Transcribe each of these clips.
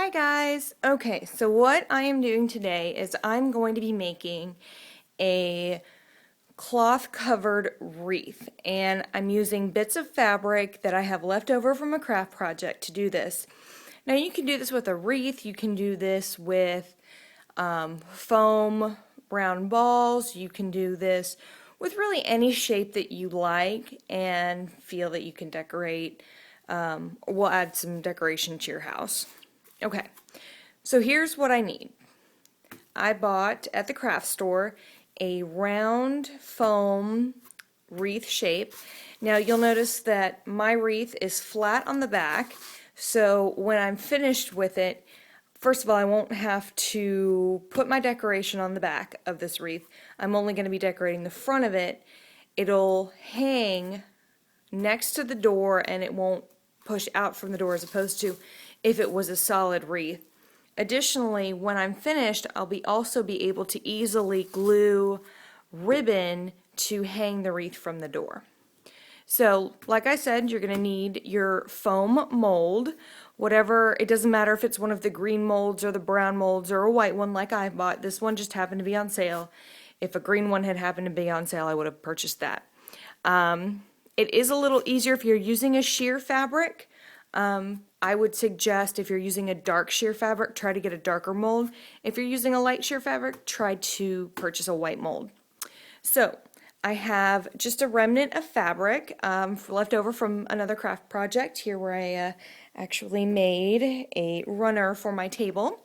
Hi guys! Okay, so what I am doing today is I'm going to be making a cloth covered wreath, and I'm using bits of fabric that I have left over from a craft project to do this. Now you can do this with a wreath, you can do this with foam round balls, you can do this with really any shape that you like and feel that you can decorate. We'll add some decoration to your house. Okay, so here's what I need. I bought at the craft store a round foam wreath shape. Now you'll notice that my wreath is flat on the back, so when I'm finished with it, first of all, I won't have to put my decoration on the back of this wreath. I'm only going to be decorating the front of it. It'll hang next to the door and it won't push out from the door as opposed to if it was a solid wreath. Additionally, when I'm finished, I'll also be able to easily glue ribbon to hang the wreath from the door. So, like I said, you're going to need your foam mold, whatever, it doesn't matter if it's one of the green molds or the brown molds or a white one like I bought. This one just happened to be on sale. If a green one had happened to be on sale, I would have purchased that. It is a little easier if you're using a sheer fabric. I would suggest if you're using a dark sheer fabric, try to get a darker mold. If you're using a light sheer fabric, try to purchase a white mold. So I have just a remnant of fabric left over from another craft project here where I actually made a runner for my table.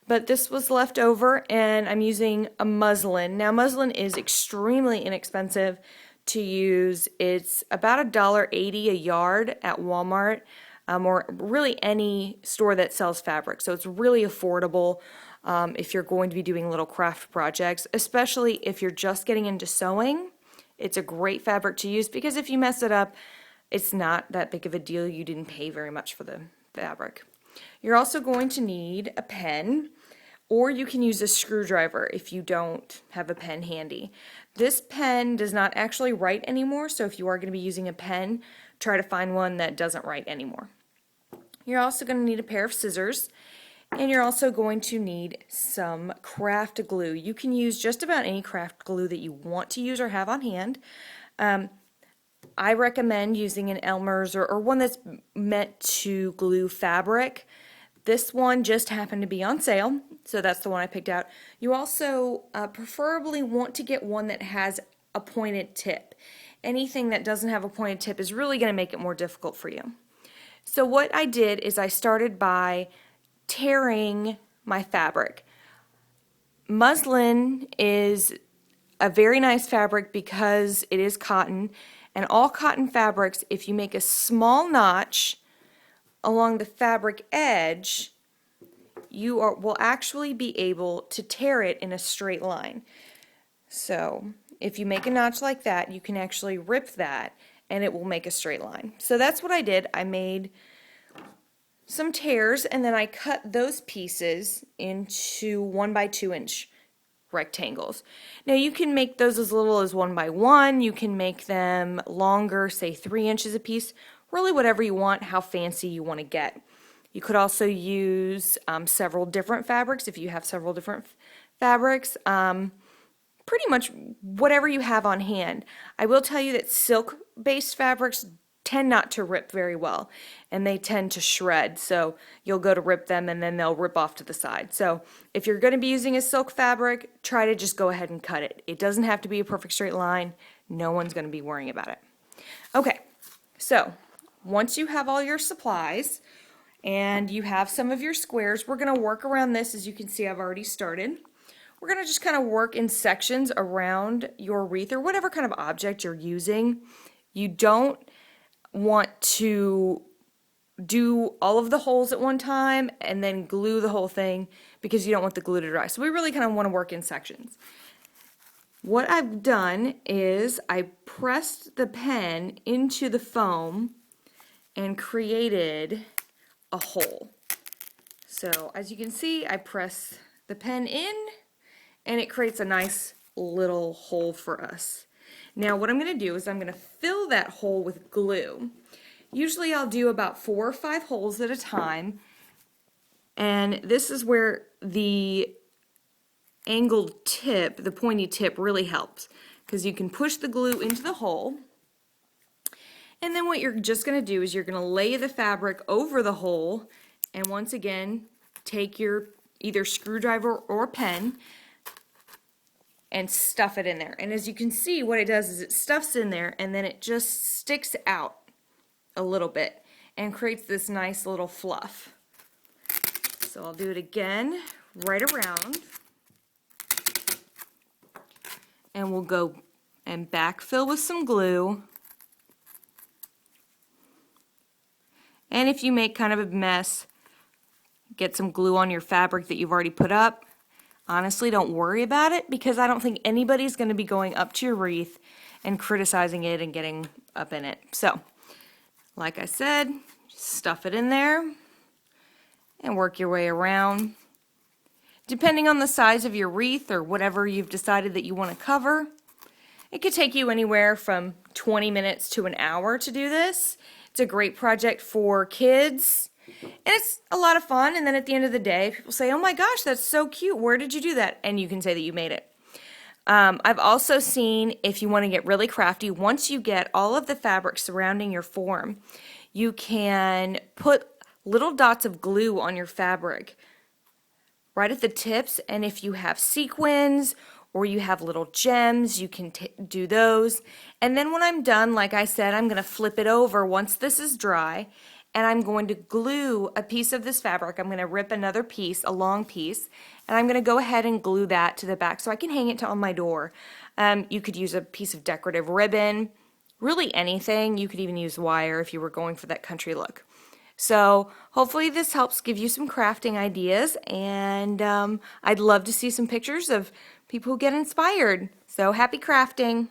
But this was left over and I'm using a muslin. Now muslin is extremely inexpensive to use. It's about $1.80 a yard at Walmart. Or really any store that sells fabric. So it's really affordable if you're going to be doing little craft projects, especially if you're just getting into sewing. It's a great fabric to use because if you mess it up, it's not that big of a deal. You didn't pay very much for the fabric. You're also going to need a pen, or you can use a screwdriver if you don't have a pen handy. This pen does not actually write anymore, so if you are going to be using a pen, try to find one that doesn't write anymore. You're also going to need a pair of scissors, and you're also going to need some craft glue. You can use just about any craft glue that you want to use or have on hand. I recommend using an Elmer's or one that's meant to glue fabric. This one just happened to be on sale, so that's the one I picked out. You also preferably want to get one that has a pointed tip. Anything that doesn't have a pointed tip is really going to make it more difficult for you. So what I did is I started by tearing my fabric. Muslin is a very nice fabric because it is cotton, and all cotton fabrics, if you make a small notch along the fabric edge, you will actually be able to tear it in a straight line. So if you make a notch like that, you can actually rip that and it will make a straight line. So that's what I did. I made some tears and then I cut those pieces into 1 by 2 inch rectangles. Now you can make those as little as 1 by 1, you can make them longer, say 3 inches a piece, really whatever you want, how fancy you want to get. You could also use several different fabrics if you have several different fabrics. Pretty much whatever you have on hand. I will tell you that silk-based fabrics tend not to rip very well, and they tend to shred, so you'll go to rip them and then they'll rip off to the side. So if you're going to be using a silk fabric, try to just go ahead and cut it. It doesn't have to be a perfect straight line. No one's going to be worrying about it. Okay, so once you have all your supplies and you have some of your squares, we're going to work around this. As you can see, I've already started. We're going to just kind of work in sections around your wreath or whatever kind of object you're using. You don't want to do all of the holes at one time and then glue the whole thing because you don't want the glue to dry. So we really kind of want to work in sections. What I've done is I pressed the pen into the foam and created a hole. So as you can see, I press the pen in and it creates a nice little hole for us. Now what I'm going to do is I'm going to fill that hole with glue. Usually I'll do about 4 or 5 holes at a time, And this is where the angled tip, the pointy tip, really helps, because you can push the glue into the hole, and then what you're just going to do is you're going to lay the fabric over the hole, and once again take your either screwdriver or pen and stuff it in there. And as you can see, what it does is it stuffs in there and then it just sticks out a little bit and creates this nice little fluff. So I'll do it again right around, and we'll go and backfill with some glue. And if you make kind of a mess, get some glue on your fabric that you've already put up. Honestly, don't worry about it, because I don't think anybody's going to be going up to your wreath and criticizing it and getting up in it. So, like I said, stuff it in there and work your way around. Depending on the size of your wreath or whatever you've decided that you want to cover, it could take you anywhere from 20 minutes to an hour to do this. It's a great project for kids, and it's a lot of fun. And then at the end of the day, people say, oh my gosh, that's so cute. Where did you do that? And you can say that you made it. I've also seen, if you want to get really crafty, once you get all of the fabric surrounding your form, you can put little dots of glue on your fabric right at the tips, and if you have sequins or you have little gems, you can do those. And then when I'm done, like I said, I'm going to flip it over once this is dry, and I'm going to glue a piece of this fabric. I'm going to rip another piece, a long piece, and I'm going to go ahead and glue that to the back so I can hang it on my door. You could use a piece of decorative ribbon, really anything. You could even use wire if you were going for that country look. So hopefully this helps give you some crafting ideas, and I'd love to see some pictures of people who get inspired. So happy crafting!